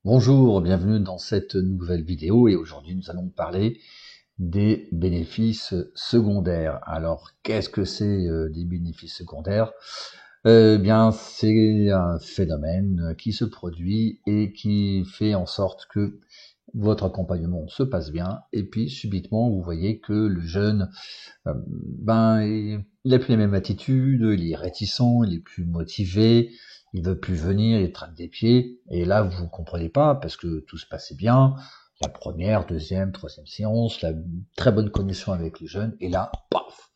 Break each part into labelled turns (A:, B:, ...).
A: Bonjour, bienvenue dans cette nouvelle vidéo et aujourd'hui nous allons parler des bénéfices secondaires. Alors qu'est-ce que c'est des bénéfices secondaires? Bien c'est un phénomène qui se produit et qui fait en sorte que votre accompagnement se passe bien et puis subitement vous voyez que le jeune il a plus les mêmes attitudes, il est réticent, il est plus motivé, il veut plus venir, il traîne des pieds. Et là, vous comprenez pas parce que tout se passait bien. La première, deuxième, troisième séance, la très bonne connexion avec les jeunes. Et là, paf,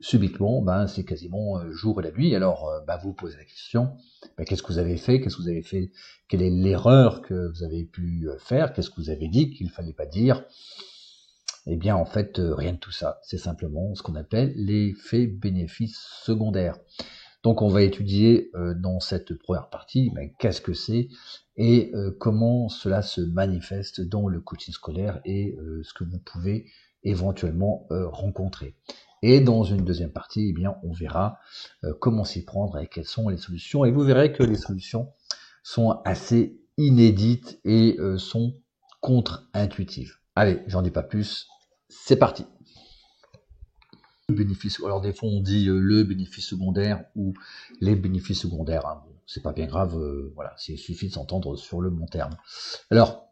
A: subitement, c'est quasiment jour et la nuit. Alors, vous vous posez la question, qu'est-ce que vous avez fait? Qu'est-ce que vous avez fait? Quelle est l'erreur que vous avez pu faire? Qu'est-ce que vous avez dit qu'il fallait pas dire? Eh bien, en fait, rien de tout ça. C'est simplement ce qu'on appelle l'effet bénéfice secondaire. Donc, on va étudier dans cette première partie qu'est-ce que c'est et comment cela se manifeste dans le coaching scolaire et ce que vous pouvez éventuellement rencontrer. Et dans une deuxième partie, eh bien, on verra comment s'y prendre et quelles sont les solutions. Et vous verrez que les solutions sont assez inédites et sont contre-intuitives. Allez, j'en dis pas plus. C'est parti. Bénéfice. Alors des fois on dit le bénéfice secondaire ou les bénéfices secondaires. Hein. Bon, c'est pas bien grave. Voilà, il suffit de s'entendre sur le bon terme. Alors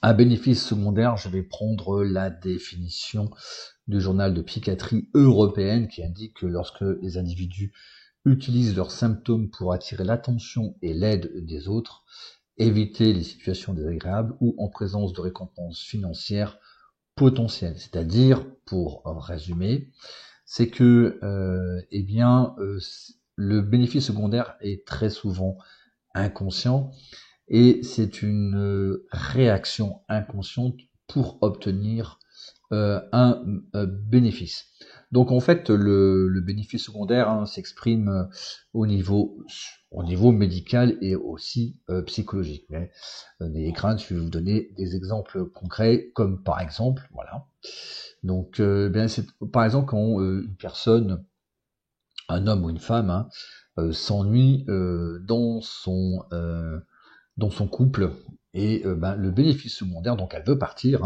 A: un bénéfice secondaire, je vais prendre la définition du journal de psychiatrie européenne qui indique que lorsque les individus utilisent leurs symptômes pour attirer l'attention et l'aide des autres, éviter les situations désagréables ou en présence de récompenses financières potentiel, c'est-à-dire, pour résumer, c'est que le bénéfice secondaire est très souvent inconscient et c'est une réaction inconsciente pour obtenir un bénéfice. Donc en fait, le bénéfice secondaire s'exprime au niveau médical et aussi psychologique. Mais n'ayez crainte, je vais vous donner des exemples concrets, comme par exemple, voilà. Donc, c'est par exemple quand une personne, un homme ou une femme, s'ennuie dans son couple et le bénéfice secondaire, donc elle veut partir,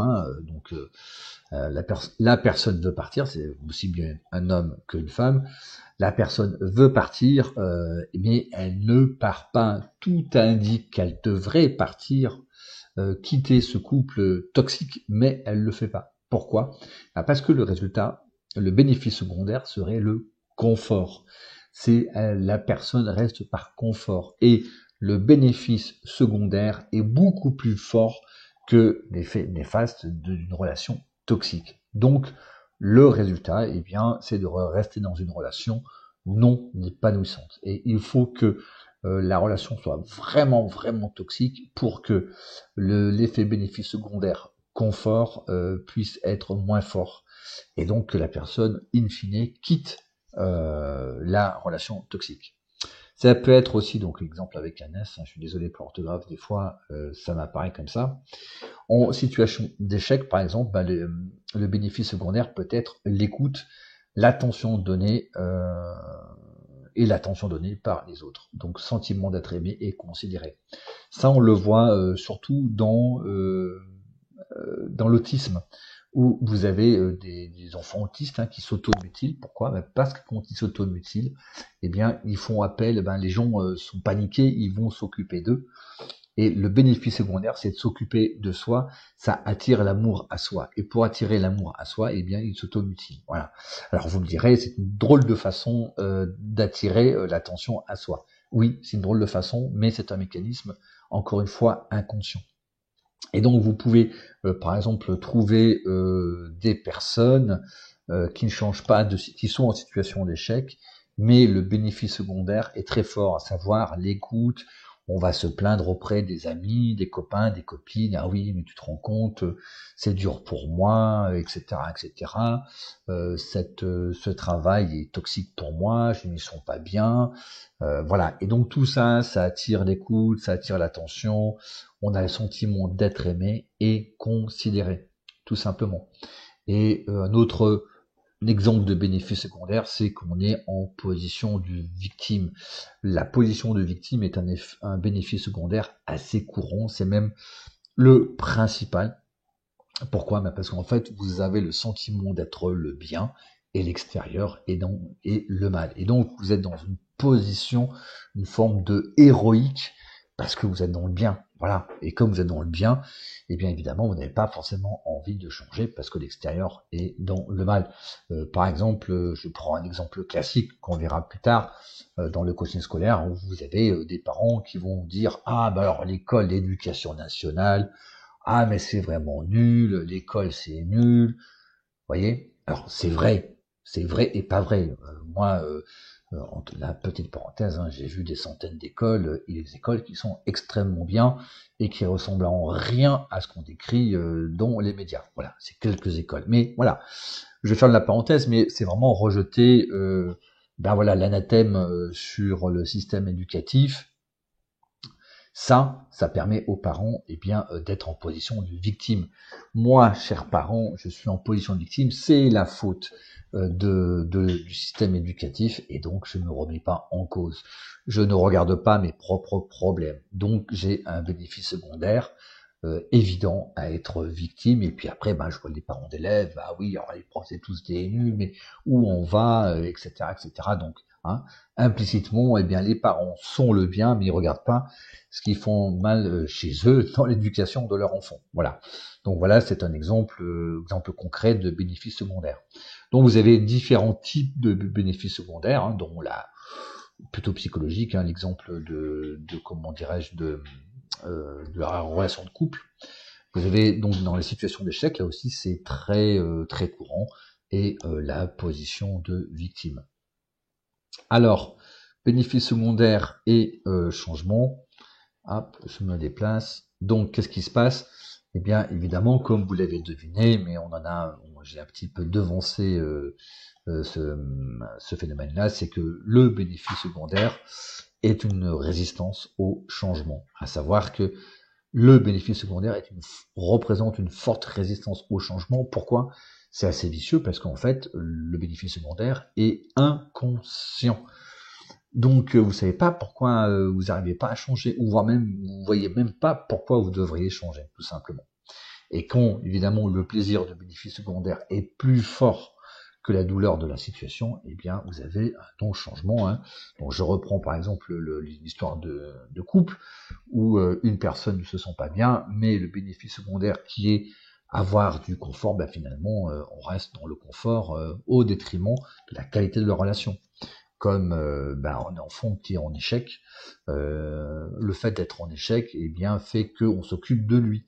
A: la personne veut partir, c'est aussi bien un homme qu'une femme. La personne veut partir, mais elle ne part pas. Tout indique qu'elle devrait partir, quitter ce couple toxique, mais elle ne le fait pas. Pourquoi? Parce que le résultat, le bénéfice secondaire serait le confort. C'est la personne reste par confort. Et le bénéfice secondaire est beaucoup plus fort que l'effet néfaste d'une relation toxique. Donc, le résultat, c'est de rester dans une relation non épanouissante. Et il faut que la relation soit vraiment, vraiment toxique pour que l'effet bénéfice secondaire confort puisse être moins fort. Et donc que la personne, in fine, quitte la relation toxique. Ça peut être aussi, donc exemple avec un S, je suis désolé pour l'orthographe, des fois ça m'apparaît comme ça. En situation d'échec, par exemple, le bénéfice secondaire peut être l'écoute, l'attention donnée et l'attention donnée par les autres. Donc sentiment d'être aimé et considéré. Ça, on le voit surtout dans l'autisme, où vous avez des enfants autistes qui s'auto-mutilent. Pourquoi? Parce que quand ils s'auto-mutilent, ils font appel, les gens sont paniqués, ils vont s'occuper d'eux. Et le bénéfice secondaire, c'est de s'occuper de soi, ça attire l'amour à soi. Et pour attirer l'amour à soi, il s'automutile. Voilà. Alors vous me direz, c'est une drôle de façon d'attirer l'attention à soi. Oui, c'est une drôle de façon, mais c'est un mécanisme, encore une fois, inconscient. Et donc vous pouvez, par exemple, trouver des personnes qui ne changent pas, qui sont en situation d'échec, mais le bénéfice secondaire est très fort, à savoir l'écoute. On va se plaindre auprès des amis, des copains, des copines. Ah oui, mais tu te rends compte, c'est dur pour moi, etc., etc. Ce travail est toxique pour moi, je n'y sens pas bien. Voilà. Et donc tout ça, ça attire l'écoute, ça attire l'attention. On a le sentiment d'être aimé et considéré, tout simplement. Et exemple de bénéfice secondaire, c'est qu'on est en position de victime. La position de victime est un bénéfice secondaire assez courant, c'est même le principal. Pourquoi? Parce qu'en fait, vous avez le sentiment d'être le bien et l'extérieur est le mal. Et donc, vous êtes dans une position, une forme de héroïque parce que vous êtes dans le bien. Voilà. Et comme vous êtes dans le bien, eh bien évidemment, vous n'avez pas forcément envie de changer parce que l'extérieur est dans le mal. Par exemple, je prends un exemple classique qu'on verra plus tard dans le coaching scolaire où vous avez des parents qui vont dire ah bah alors l'école d'éducation nationale, ah mais c'est vraiment nul, l'école c'est nul, vous voyez. Alors c'est vrai et pas vrai. Moi, entre la petite parenthèse, hein, j'ai vu des centaines d'écoles et des écoles qui sont extrêmement bien et qui ressemblent en rien à ce qu'on décrit dans les médias. Voilà, c'est quelques écoles. Mais voilà, je vais faire de la parenthèse, mais c'est vraiment rejeter ben voilà l'anathème sur le système éducatif. Ça permet aux parents eh bien, d'être en position de victime. Moi, chers parents, je suis en position de victime, c'est la faute du système éducatif et donc je ne me remets pas en cause. Je ne regarde pas mes propres problèmes. Donc j'ai un bénéfice secondaire évident à être victime et puis après ben, je vois les parents d'élèves, bah oui, alors les profs c'est tous des nuls, mais où on va, etc. etc. Donc hein, implicitement, eh bien les parents sont le bien, mais ils regardent pas ce qu'ils font mal chez eux dans l'éducation de leur enfant. Voilà. Donc voilà, c'est un exemple concret de bénéfices secondaires. Donc vous avez différents types de bénéfices secondaires, hein, dont la plutôt psychologique, hein, l'exemple de comment dirais-je de la relation de couple. Vous avez donc dans les situations d'échec, là aussi c'est très courant, et la position de victime. Alors, bénéfices secondaires et changement. Hop, je me déplace. Donc, qu'est-ce qui se passe? Eh bien, évidemment, comme vous l'avez deviné, mais j'ai un petit peu devancé ce phénomène-là, c'est que le bénéfice secondaire est une résistance au changement. À savoir que le bénéfice secondaire représente une forte résistance au changement. Pourquoi? C'est assez vicieux parce qu'en fait, le bénéfice secondaire est inconscient. Donc, vous savez pas pourquoi vous n'arrivez pas à changer, ou voire même, vous voyez même pas pourquoi vous devriez changer, tout simplement. Et quand, évidemment, le plaisir de bénéfice secondaire est plus fort que la douleur de la situation, eh bien, vous avez un non-changement. Hein. Donc, je reprends par exemple l'histoire de couple où une personne ne se sent pas bien, mais le bénéfice secondaire qui est avoir du confort, ben, finalement, on reste dans le confort au détriment de la qualité de la relation. Comme un enfant qui est en échec, le fait d'être en échec, eh bien, fait qu'on s'occupe de lui.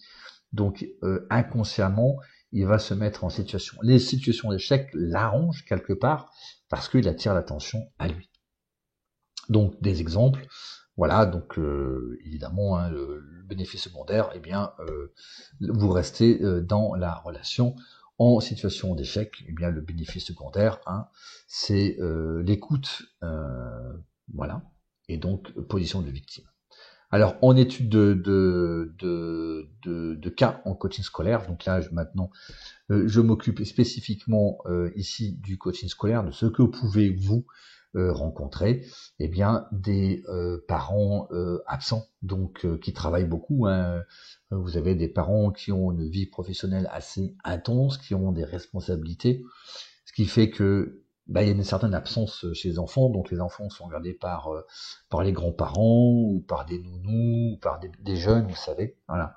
A: Donc inconsciemment, il va se mettre en situation. Les situations d'échec l'arrangent quelque part parce qu'il attire l'attention à lui. Donc des exemples, voilà. Donc évidemment, hein, le bénéfice secondaire, eh bien, vous restez dans la relation en situation d'échec. Eh bien, le bénéfice secondaire, hein, c'est l'écoute, voilà, et donc position de victime. Alors, en étude de cas en coaching scolaire, donc là, maintenant, je m'occupe spécifiquement ici du coaching scolaire, de ce que vous pouvez vous rencontrer, eh bien, des parents absents, donc qui travaillent beaucoup. Hein. Vous avez des parents qui ont une vie professionnelle assez intense, qui ont des responsabilités, ce qui fait que il y a une certaine absence chez les enfants, donc les enfants sont regardés par les grands-parents ou par des nounous ou par des jeunes, vous savez, voilà.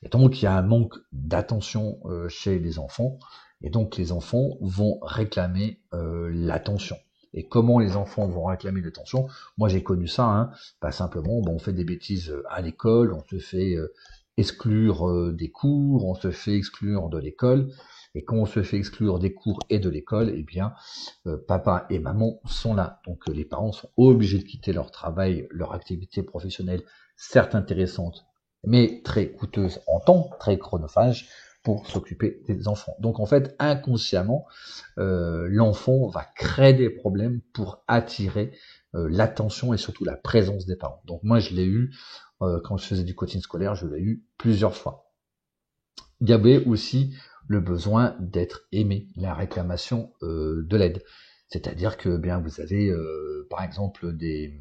A: Et donc il y a un manque d'attention chez les enfants, et donc les enfants vont réclamer l'attention. Et comment les enfants vont réclamer l'attention? Moi j'ai connu ça, hein, pas simplement, on fait des bêtises à l'école, on se fait exclure des cours, on se fait exclure de l'école. Et quand on se fait exclure des cours et de l'école, eh bien, papa et maman sont là. Donc, les parents sont obligés de quitter leur travail, leur activité professionnelle, certes intéressante, mais très coûteuse en temps, très chronophage, pour s'occuper des enfants. Donc, en fait, inconsciemment, l'enfant va créer des problèmes pour attirer l'attention et surtout la présence des parents. Donc, moi, je l'ai eu, quand je faisais du coaching scolaire, je l'ai eu plusieurs fois. Il y avait aussi le besoin d'être aimé, la réclamation de l'aide. C'est-à-dire que bien vous avez par exemple des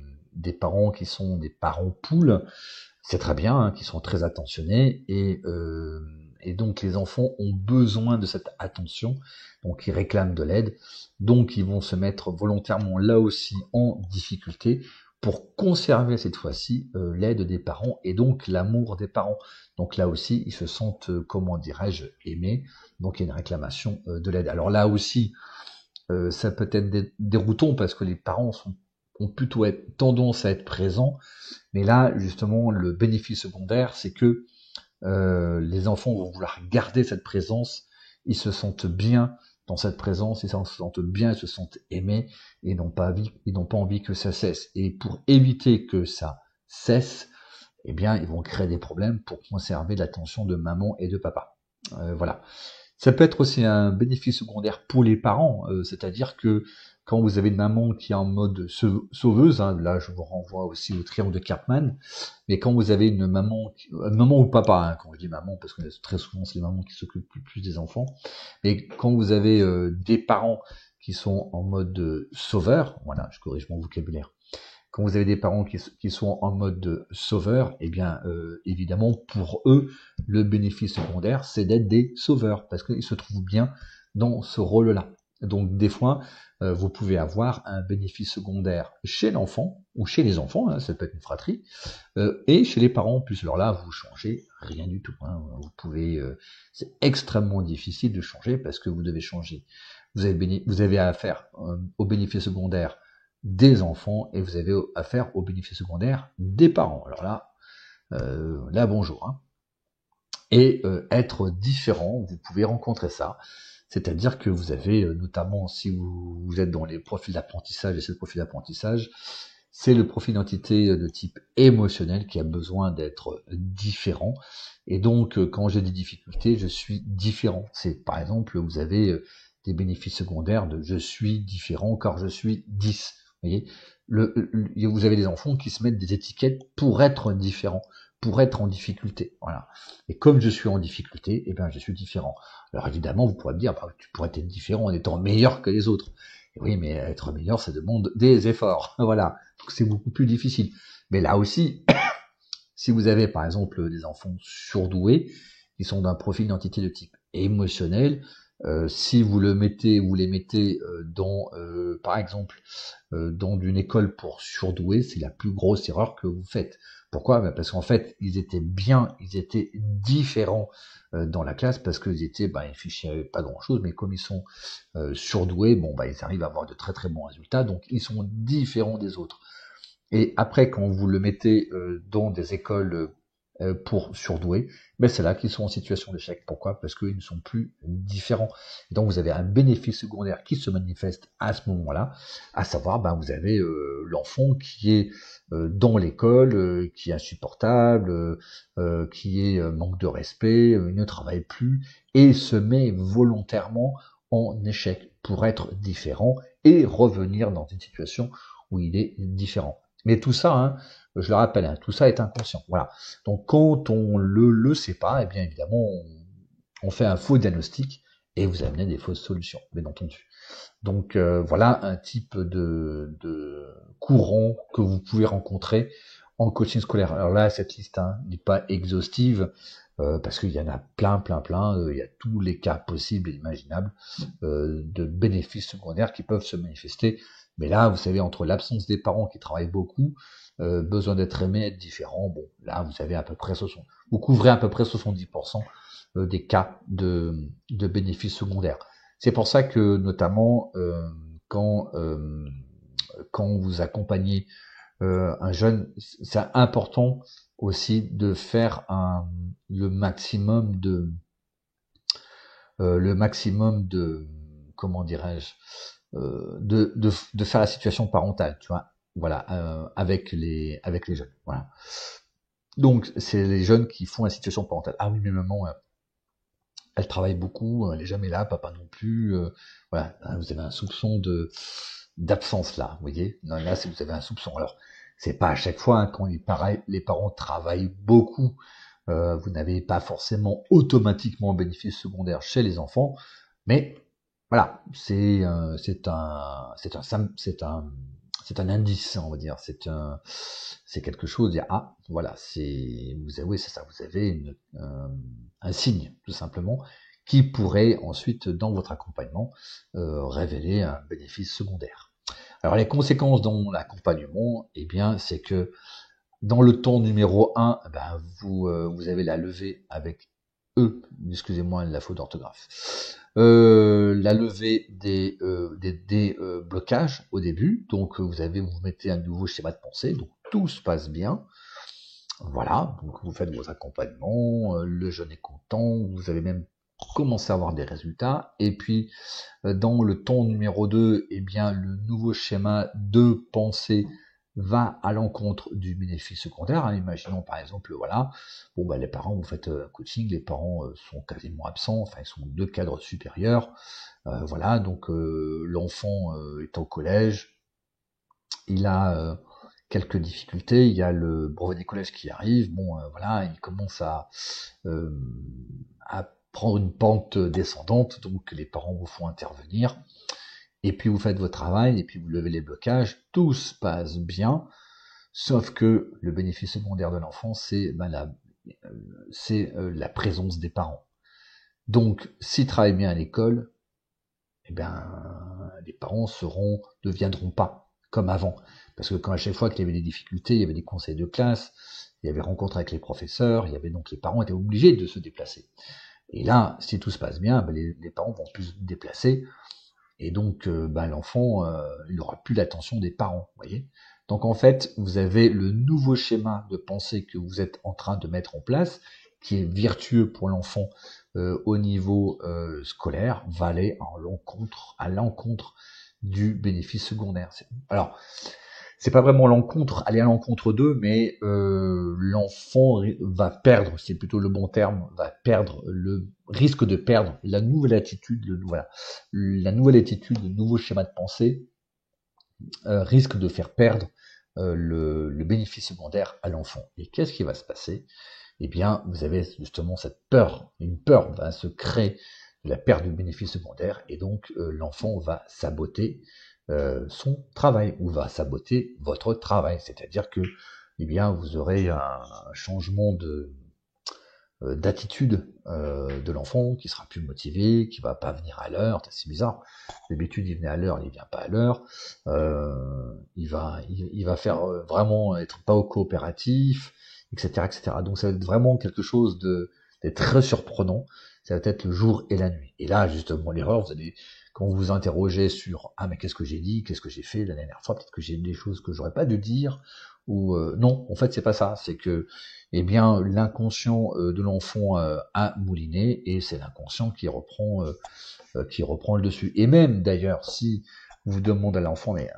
A: parents qui sont des parents poules, c'est très bien, hein, qui sont très attentionnés et donc les enfants ont besoin de cette attention, donc ils réclament de l'aide, donc ils vont se mettre volontairement là aussi en difficulté pour conserver cette fois-ci l'aide des parents et donc l'amour des parents. Donc là aussi ils se sentent, comment dirais-je, aimés, donc il y a une réclamation de l'aide. Alors là aussi ça peut être déroutant parce que les parents ont plutôt tendance à être présents, mais là justement le bénéfice secondaire c'est que les enfants vont vouloir garder cette présence, ils se sentent bien dans cette présence, ils se sentent bien, ils se sentent aimés, et ils n'ont pas envie que ça cesse. Et pour éviter que ça cesse, eh bien, ils vont créer des problèmes pour conserver l'attention de maman et de papa. Voilà. Ça peut être aussi un bénéfice secondaire pour les parents, c'est-à-dire que quand vous avez une maman qui est en mode sauveuse, hein, là je vous renvoie aussi au triangle de Karpman, mais quand vous avez une maman ou papa, hein, quand je dis maman, parce que très souvent c'est les mamans qui s'occupent plus des enfants, mais quand vous avez des parents qui sont en mode sauveur, voilà, je corrige mon vocabulaire, quand vous avez des parents qui sont en mode sauveur, eh bien, évidemment, pour eux, le bénéfice secondaire, c'est d'être des sauveurs, parce qu'ils se trouvent bien dans ce rôle-là. Donc, des fois, vous pouvez avoir un bénéfice secondaire chez l'enfant, ou chez les enfants, hein, ça peut être une fratrie, et chez les parents en plus. Alors là, vous changez rien du tout. Hein. Vous pouvez, c'est extrêmement difficile de changer, parce que vous devez changer. Vous avez affaire au bénéfice secondaire des enfants et vous avez affaire aux bénéfices secondaires des parents. Alors là bonjour. Hein. Et être différent, vous pouvez rencontrer ça. C'est-à-dire que vous avez, notamment si vous êtes dans les profils d'apprentissage, et c'est le profil d'apprentissage, c'est le profil d'identité de type émotionnel qui a besoin d'être différent. Et donc, quand j'ai des difficultés, je suis différent. C'est par exemple, vous avez des bénéfices secondaires de je suis différent car je suis 10. Vous voyez, vous avez des enfants qui se mettent des étiquettes pour être différents, pour être en difficulté. Voilà. Et comme je suis en difficulté, eh bien, je suis différent. Alors évidemment, vous pourrez me dire, bah, tu pourrais être différent en étant meilleur que les autres. Et oui, mais être meilleur, ça demande des efforts. Voilà. Donc c'est beaucoup plus difficile. Mais là aussi, si vous avez par exemple des enfants surdoués, qui sont d'un profil d'identité de type émotionnel, si vous les mettez dans, par exemple, dans une école pour surdoués, c'est la plus grosse erreur que vous faites. Pourquoi? Parce qu'en fait, ils étaient différents dans la classe parce qu'ils ils fichaient pas grand-chose, mais comme ils sont surdoués, ils arrivent à avoir de très très bons résultats, donc ils sont différents des autres. Et après, quand vous le mettez dans des écoles pour surdoués, c'est là qu'ils sont en situation d'échec. Pourquoi? Parce qu'ils ne sont plus différents. Et donc vous avez un bénéfice secondaire qui se manifeste à ce moment-là, à savoir, vous avez l'enfant qui est dans l'école, qui est insupportable, qui est manque de respect, il ne travaille plus, et se met volontairement en échec pour être différent et revenir dans une situation où il est différent. Mais tout ça, hein, je le rappelle, hein, tout ça est inconscient. Voilà. Donc quand on le sait pas, eh bien évidemment, on fait un faux diagnostic et vous amenez des fausses solutions, bien entendu. Donc voilà un type de courant que vous pouvez rencontrer en coaching scolaire. Alors là, cette liste n'est pas exhaustive parce qu'il y en a plein. Il y a tous les cas possibles et imaginables de bénéfices secondaires qui peuvent se manifester. Mais là, vous savez, entre l'absence des parents qui travaillent beaucoup, besoin d'être aimé, être différent, là, vous avez à peu près vous couvrez à peu près 70% des cas de bénéfices secondaires. C'est pour ça que, notamment, quand vous accompagnez un jeune, c'est important aussi de faire le maximum de comment dirais-je, de faire la situation parentale, tu vois, voilà, avec les jeunes, voilà. Donc c'est les jeunes qui font la situation parentale. Ah oui, mais maman, elle travaille beaucoup, elle est jamais là, papa non plus, voilà, vous avez un soupçon d'absence là, vous voyez. Non, là, si vous avez un soupçon, alors c'est pas à chaque fois quand les parents travaillent beaucoup, Vous n'avez pas forcément automatiquement bénéfice secondaire chez les enfants, mais voilà, c'est un indice, on va dire. C'est quelque chose. Ah, voilà, oui, c'est ça. Vous avez un signe, tout simplement, qui pourrait ensuite, dans votre accompagnement, révéler un bénéfice secondaire. Alors, les conséquences dans l'accompagnement, eh bien, c'est que dans le ton numéro 1, ben, vous avez la levée avec E, excusez-moi la faute d'orthographe. La levée des blocages au début, donc vous mettez un nouveau schéma de pensée, donc tout se passe bien. Voilà, donc vous faites vos accompagnements, le jeune est content, vous avez même commencé à avoir des résultats, et puis dans le ton numéro 2, eh bien le nouveau schéma de pensée va à l'encontre du bénéfice secondaire. Imaginons par exemple, voilà, bon les parents, vous faites un coaching, les parents sont quasiment absents, enfin ils sont deux cadres supérieurs, voilà, donc l'enfant est au collège, il a quelques difficultés, il y a le brevet des collèges qui arrive, voilà, il commence euh, à prendre une pente descendante, donc les parents vous font intervenir, et puis vous faites votre travail, et puis vous levez les blocages, tout se passe bien, sauf que le bénéfice secondaire de l'enfant, c'est la présence des parents. Donc, s'ils travaillent bien à l'école, eh bien, les parents ne viendront pas comme avant. Parce que quand à chaque fois qu'il y avait des difficultés, il y avait des conseils de classe, il y avait rencontre avec les professeurs, il y avait donc les parents étaient obligés de se déplacer. Et là, si tout se passe bien, les parents vont plus se déplacer, et donc l'enfant, il n'aura plus l'attention des parents, voyez. Donc en fait, vous avez le nouveau schéma de pensée que vous êtes en train de mettre en place, qui est vertueux pour l'enfant au niveau scolaire, va aller à l'encontre du bénéfice secondaire. Alors, c'est pas vraiment aller à l'encontre d'eux, mais l'enfant va perdre, c'est plutôt le bon terme, risque de perdre la nouvelle attitude, la nouvelle attitude, le nouveau schéma de pensée risque de faire perdre le bénéfice secondaire à l'enfant. Et qu'est-ce qui va se passer? Eh bien, vous avez justement une peur va se créer de la perte du bénéfice secondaire, et donc l'enfant va saboter son travail, ou va saboter votre travail. C'est-à-dire que, eh bien, vous aurez un changement d'attitude de l'enfant qui sera plus motivé, qui va pas venir à l'heure. C'est bizarre. D'habitude, il venait à l'heure, il vient pas à l'heure. Il va faire vraiment être pas au coopératif, etc., etc. Donc ça va être vraiment quelque chose d'être très surprenant. Ça va être le jour et la nuit. Et là, justement, l'erreur, quand vous vous interrogez sur mais qu'est-ce que j'ai dit, qu'est-ce que j'ai fait la dernière fois, peut-être que j'ai des choses que j'aurais pas dû dire, ou non, en fait, c'est pas ça. C'est que eh bien, l'inconscient de l'enfant a mouliné, et c'est l'inconscient qui reprend le dessus. Et même d'ailleurs, si vous demandez à l'enfant, mais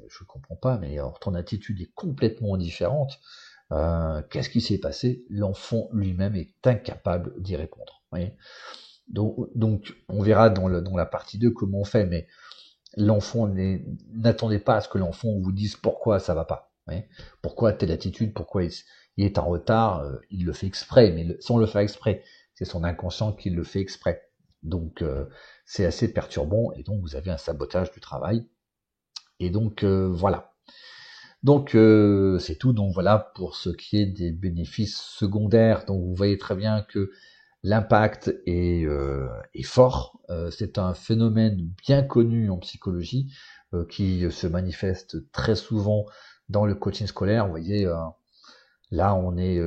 A: je comprends pas, mais ton attitude est complètement différente, qu'est-ce qui s'est passé? L'enfant lui-même est incapable d'y répondre. Voyez, donc, on verra dans la partie 2 comment on fait, mais n'attendez pas à ce que l'enfant vous dise pourquoi ça va pas. Voyez, pourquoi telle attitude, pourquoi il est en retard, il le fait exprès, mais sans le faire exprès, c'est son inconscient qui le fait exprès. Donc c'est assez perturbant, et donc vous avez un sabotage du travail. Et donc voilà. Donc c'est tout. Donc voilà pour ce qui est des bénéfices secondaires. Donc vous voyez très bien que l'impact est fort. C'est un phénomène bien connu en psychologie qui se manifeste très souvent dans le coaching scolaire. Vous voyez, là on est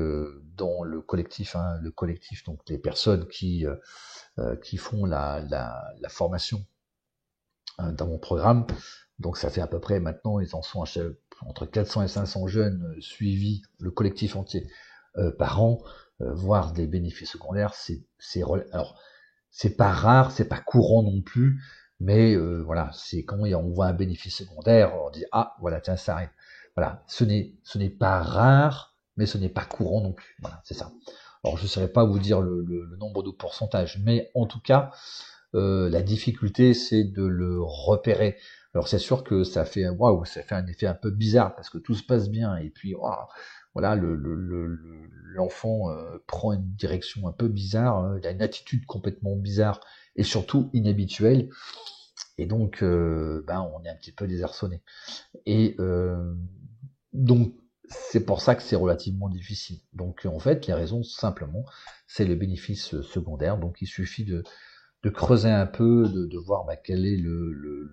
A: dans le collectif, donc les personnes qui font la formation dans mon programme. Donc ça fait à peu près maintenant, ils en sont entre 400 et 500 jeunes suivis, le collectif entier, par an, voire des bénéfices secondaires. Alors c'est pas rare, c'est pas courant non plus, mais voilà, c'est quand on voit un bénéfice secondaire, on dit voilà, tiens, ça arrive. Voilà, ce n'est pas rare, mais ce n'est pas courant non plus. Voilà, c'est ça. Alors je ne saurais pas vous dire le nombre de pourcentage, mais en tout cas, la difficulté, c'est de le repérer. Alors c'est sûr que ça fait un effet un peu bizarre, parce que tout se passe bien, et puis voilà, l'enfant prend une direction un peu bizarre, il a une attitude complètement bizarre et surtout inhabituelle, et donc on est un petit peu désarçonné. Et donc c'est pour ça que c'est relativement difficile. Donc en fait, les raisons simplement, c'est le bénéfice secondaire. Donc il suffit de creuser un peu, de voir quel est le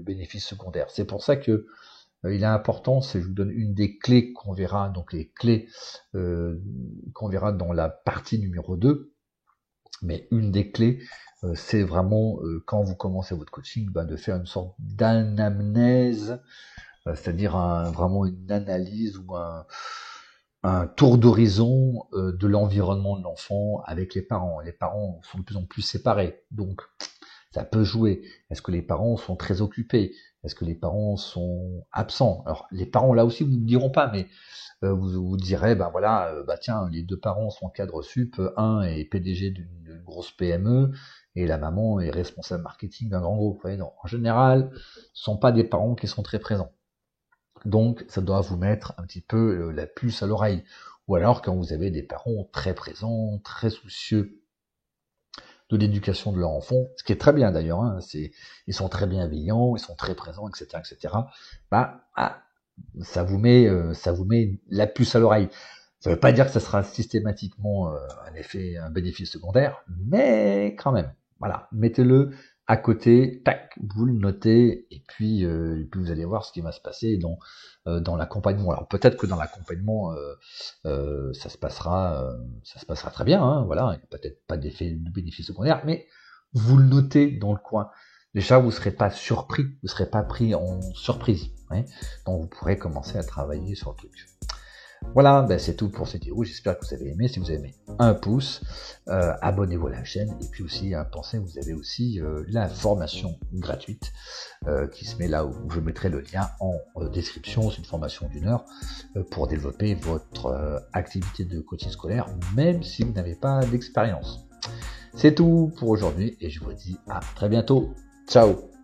A: bénéfice secondaire. C'est pour ça que il est important, je vous donne une des clés qu'on verra, donc les clés qu'on verra dans la partie numéro 2, mais une des clés, c'est vraiment quand vous commencez votre coaching, de faire une sorte d'anamnèse, c'est-à-dire vraiment une analyse ou un tour d'horizon de l'environnement de l'enfant avec les parents. Les parents sont de plus en plus séparés, donc ça peut jouer. Est-ce que les parents sont très occupés? Est-ce que les parents sont absents? Alors les parents là aussi vous ne diront pas, mais vous direz, tiens, les deux parents sont cadres sup, un est PDG d'une grosse PME et la maman est responsable marketing d'un grand groupe. Vous voyez, non, en général, ce sont pas des parents qui sont très présents. Donc ça doit vous mettre un petit peu la puce à l'oreille. Ou alors quand vous avez des parents très présents, très soucieux de l'éducation de leur enfant, ce qui est très bien d'ailleurs, ils sont très bienveillants, ils sont très présents, etc., etc. Ça vous met la puce à l'oreille. Ça ne veut pas dire que ça sera systématiquement un bénéfice secondaire, mais quand même, voilà, mettez-le à côté, tac, vous le notez, et puis vous allez voir ce qui va se passer dans l'accompagnement. Alors peut-être que dans l'accompagnement, ça se passera très bien, voilà, il n'y a peut-être pas d'effet de bénéfice secondaire, mais vous le notez dans le coin. Déjà, vous ne serez pas surpris, vous ne serez pas pris en surprise. Donc vous pourrez commencer à travailler sur le truc. Voilà, c'est tout pour cette vidéo. J'espère que vous avez aimé. Si vous avez aimé, un pouce, abonnez-vous à la chaîne, et puis aussi pensez, vous avez aussi la formation gratuite qui se met là où je mettrai le lien en description. C'est une formation d'1 heure pour développer votre activité de coaching scolaire, même si vous n'avez pas d'expérience. C'est tout pour aujourd'hui et je vous dis à très bientôt. Ciao.